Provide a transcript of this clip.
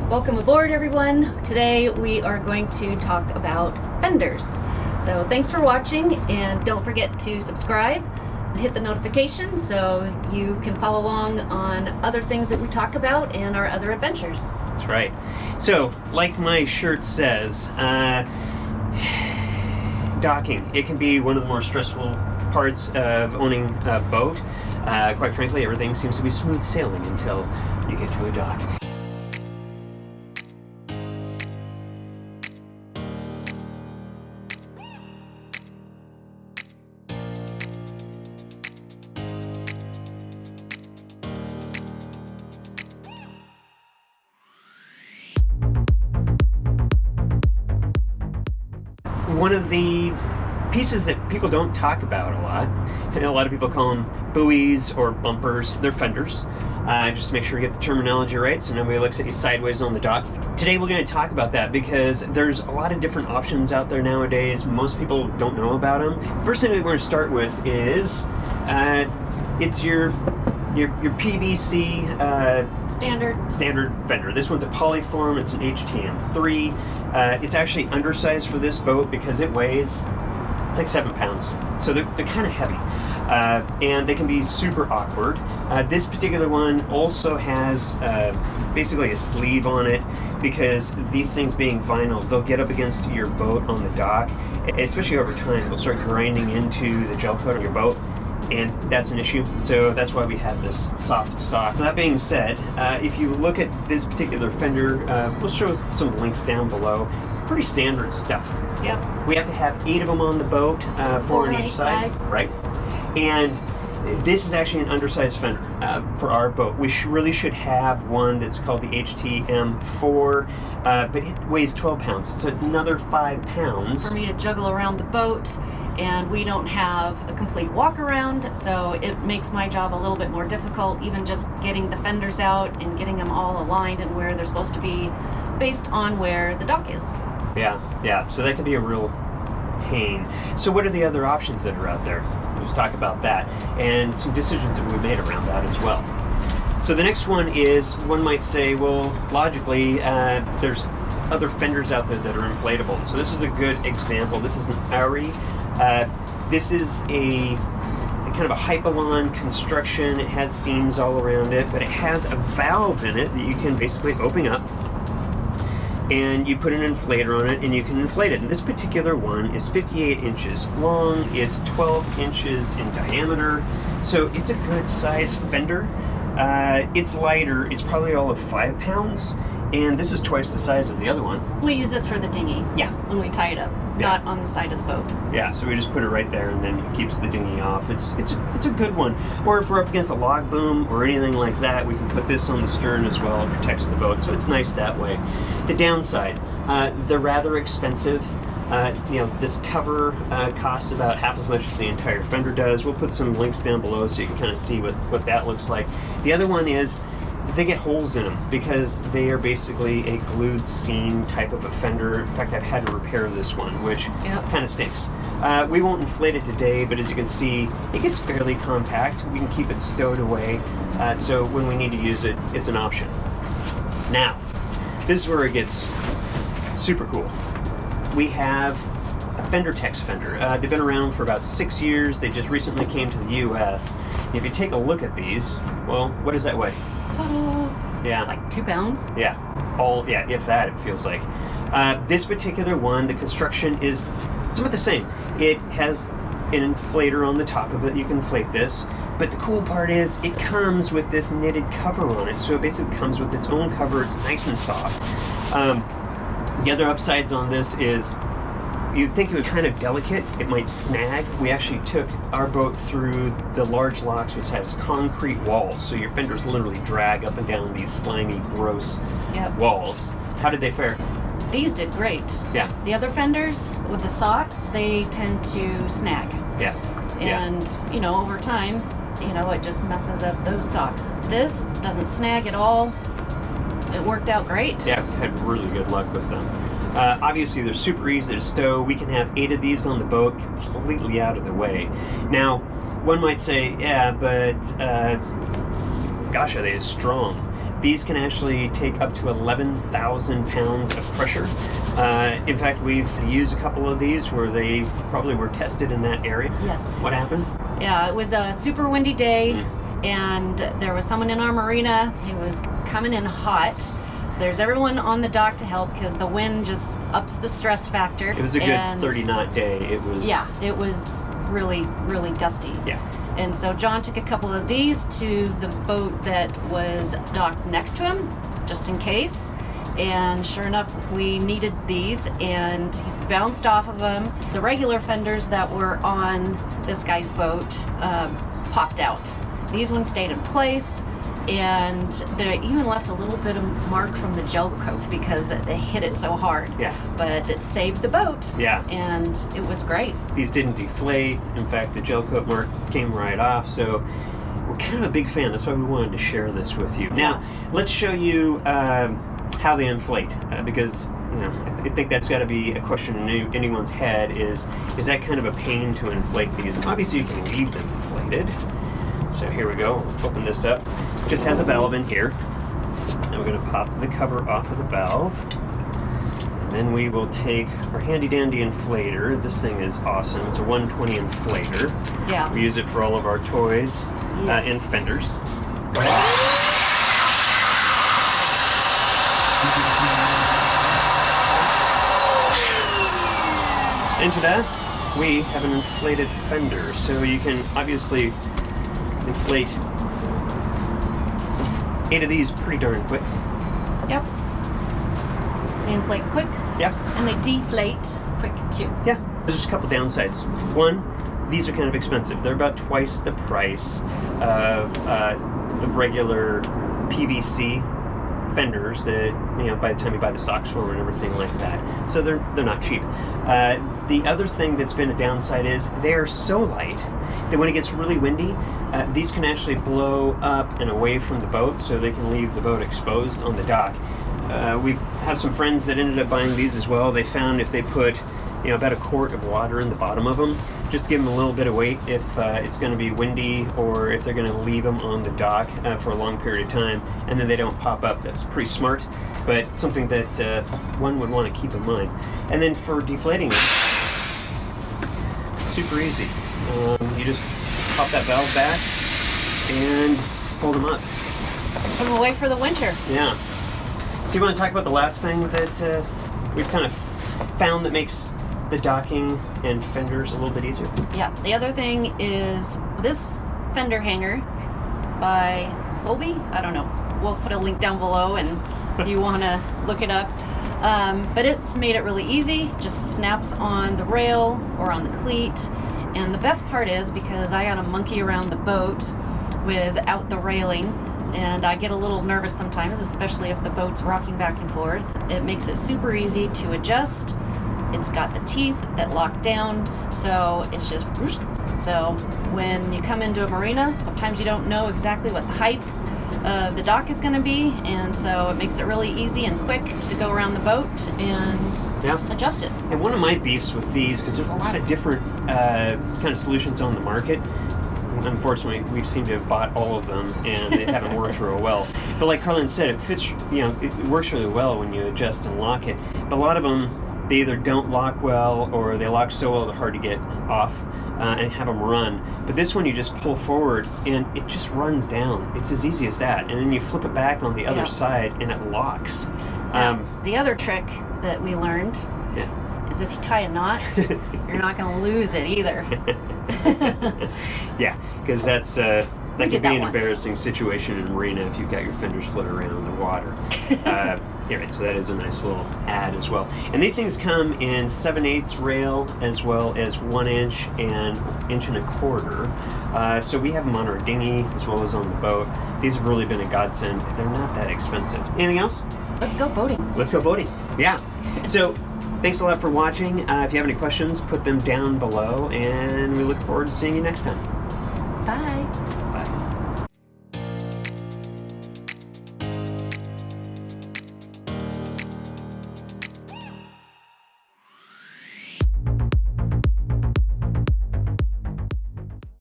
Welcome aboard, everyone. Today we are going to talk about fenders. So thanks for watching, and don't forget to subscribe and hit the notification so you can follow along on other things that we talk about and our other adventures. That's right. So, like my shirt says, docking. It can be one of the more stressful parts of owning a boat. Quite frankly, everything seems to be smooth sailing until you get to a dock. One of the pieces that people don't talk about a lot, and a lot of people call them buoys or bumpers, they're fenders. Just make sure you get the terminology right so nobody looks at you sideways on the dock. Today we're going to talk about that because there's a lot of different options out there nowadays. Most people don't know about them. First thing we're going to start with is it's your PVC standard fender. This one's a Polyform. It's an HTM3. It's actually undersized for this boat because it weighs, it's like 7 pounds. So they're kind of heavy. And they can be super awkward. This particular one also has basically a sleeve on it because these things being vinyl, they'll get up against your boat on the dock, especially over time. They'll start grinding into the gel coat on your boat, and that's an issue. So that's why we have this soft sock. So that being said, if you look at this particular fender, we'll show some links down below. Pretty standard stuff. Yep. We have to have 8 of them on the boat, 4 on each side. Right. And this is actually an undersized fender for our boat. We really should have one that's called the HTM4, but it weighs 12 pounds, so it's another 5 pounds. For me to juggle around the boat, and we don't have a complete walk around, so it makes my job a little bit more difficult, even just getting the fenders out and getting them all aligned and where they're supposed to be based on where the dock is. Yeah, so that can be a real pain. So what are the other options that are out there? We'll just talk about that and some decisions that we made around that as well. So the next one is, one might say, well, logically, there's other fenders out there that are inflatable. So this is a good example. This is an Aere. This is a kind of a hypalon construction. It has seams all around it, but it has a valve in it that you can basically open up, and you put an inflator on it and you can inflate it. And this particular one is 58 inches long, it's 12 inches in diameter, so it's a good size fender. It's lighter, it's probably all of 5 pounds, and this is twice the size of the other one. We use this for the dinghy. Yeah. When we tie it up, not on the side of the boat. Yeah, so we just put it right there and then it keeps the dinghy off. It's a good one. Or if we're up against a log boom or anything like that, we can put this on the stern as well. It protects the boat, so it's nice that way. The downside, they're rather expensive. This cover costs about half as much as the entire fender does. We'll put some links down below so you can kind of see what that looks like. The other one is, they get holes in them because they are basically a glued seam type of a fender. In fact, I've had to repair this one, which kind of stinks. We won't inflate it today, but as you can see, it gets fairly compact. We can keep it stowed away, so when we need to use it, it's an option. Now, this is where it gets super cool. We have a Fendertex fender. They've been around for about 6 years. They just recently came to the US. If you take a look at these, well, what does that weigh? Yeah. Like 2 pounds? Yeah. If that, it feels like. This particular one, the construction is somewhat the same. It has an inflator on the top of it. You can inflate this. But the cool part is it comes with this knitted cover on it. So it basically comes with its own cover. It's nice and soft. The other upsides on this is, you'd think it was kind of delicate, it might snag. We actually took our boat through the large locks, which has concrete walls, so your fenders literally drag up and down these slimy, gross walls. How did they fare? These did great. Yeah. The other fenders with the socks, they tend to snag. Yeah. And, over time, it just messes up those socks. This doesn't snag at all. It worked out great. Yeah, I've had really good luck with them. Obviously, they're super easy to stow. We can have 8 of these on the boat completely out of the way. Now, one might say, yeah, but gosh, are they strong? These can actually take up to 11,000 pounds of pressure. In fact, we've used a couple of these where they probably were tested in that area. Yes. What happened? Yeah, it was a super windy day, and there was someone in our marina. He was coming in hot. There's everyone on the dock to help because the wind just ups the stress factor. It was a good 30-knot day. It was. Yeah, it was really, really gusty. Yeah. And so John took a couple of these to the boat that was docked next to him, just in case. And sure enough, we needed these, and he bounced off of them. The regular fenders that were on this guy's boat popped out. These ones stayed in place, and they even left a little bit of mark from the gel coat because it hit it so hard. Yeah. But it saved the boat. Yeah. And it was great. These didn't deflate. In fact, the gel coat mark came right off. So we're kind of a big fan. That's why we wanted to share this with you. Now, let's show you how they inflate, because I think that's got to be a question in anyone's head. Is that kind of a pain to inflate these? Obviously, you can leave them inflated. So here we go. Open this up. Just has a valve in here. And we're going to pop the cover off of the valve. And then we will take our handy dandy inflator. This thing is awesome. It's a 120 inflator. Yeah. We use it for all of our toys and fenders. Into that, we have an inflated fender. So you can obviously inflate 8 of these pretty darn quick. Yep. They inflate quick. Yeah. And they deflate quick too. Yeah. There's just a couple downsides. One, these are kind of expensive. They're about twice the price of the regular PVC fenders that, by the time you buy the socks for them and everything like that. So they're not cheap. The other thing that's been a downside is they are so light that when it gets really windy, these can actually blow up and away from the boat, so they can leave the boat exposed on the dock. We've had some friends that ended up buying these as well. They found if they put about a quart of water in the bottom of them, just give them a little bit of weight if it's going to be windy or if they're going to leave them on the dock for a long period of time, and then they don't pop up. That's pretty smart, but something that one would want to keep in mind. And then for deflating them, it's super easy. You just pop that valve back and fold them up. Put them away for the winter. Yeah. So you want to talk about the last thing that we've kind of found that makes the docking and fenders a little bit easier? Yeah. The other thing is this fender hanger by Folbe. I don't know. We'll put a link down below, and if you want to look it up. But it's made it really easy. Just snaps on the rail or on the cleat. And the best part is, because I got to monkey around the boat without the railing, and I get a little nervous sometimes, especially if the boat's rocking back and forth. It makes it super easy to adjust. It's got the teeth that lock down, so it's just whoosh. So when you come into a marina, sometimes you don't know exactly what the height of the dock is going to be, and so it makes it really easy and quick to go around the boat and adjust it. And one of my beefs with these, because there's a lot of different kind of solutions on the market. Unfortunately, we seem to have bought all of them, and they haven't worked real well. But like Carlin said, it fits. It works really well when you adjust and lock it. But a lot of them, they either don't lock well, or they lock so well they're hard to get off and have them run. But this one, you just pull forward, and it just runs down. It's as easy as that. And then you flip it back on the other side, and it locks. The other trick that we learned is if you tie a knot, you're not going to lose it either. Yeah, because that could be an once. embarrassing situation in a marina if you've got your fenders floating around in the water. Right, so that is a nice little add as well. And these things come in 7/8 rail as well as 1 inch and 1 1/4 inch. So we have them on our dinghy as well as on the boat. These have really been a godsend. They're not that expensive. Anything else? Let's go boating. Let's go boating. Yeah. So thanks a lot for watching. If you have any questions, put them down below, and we look forward to seeing you next time. Bye.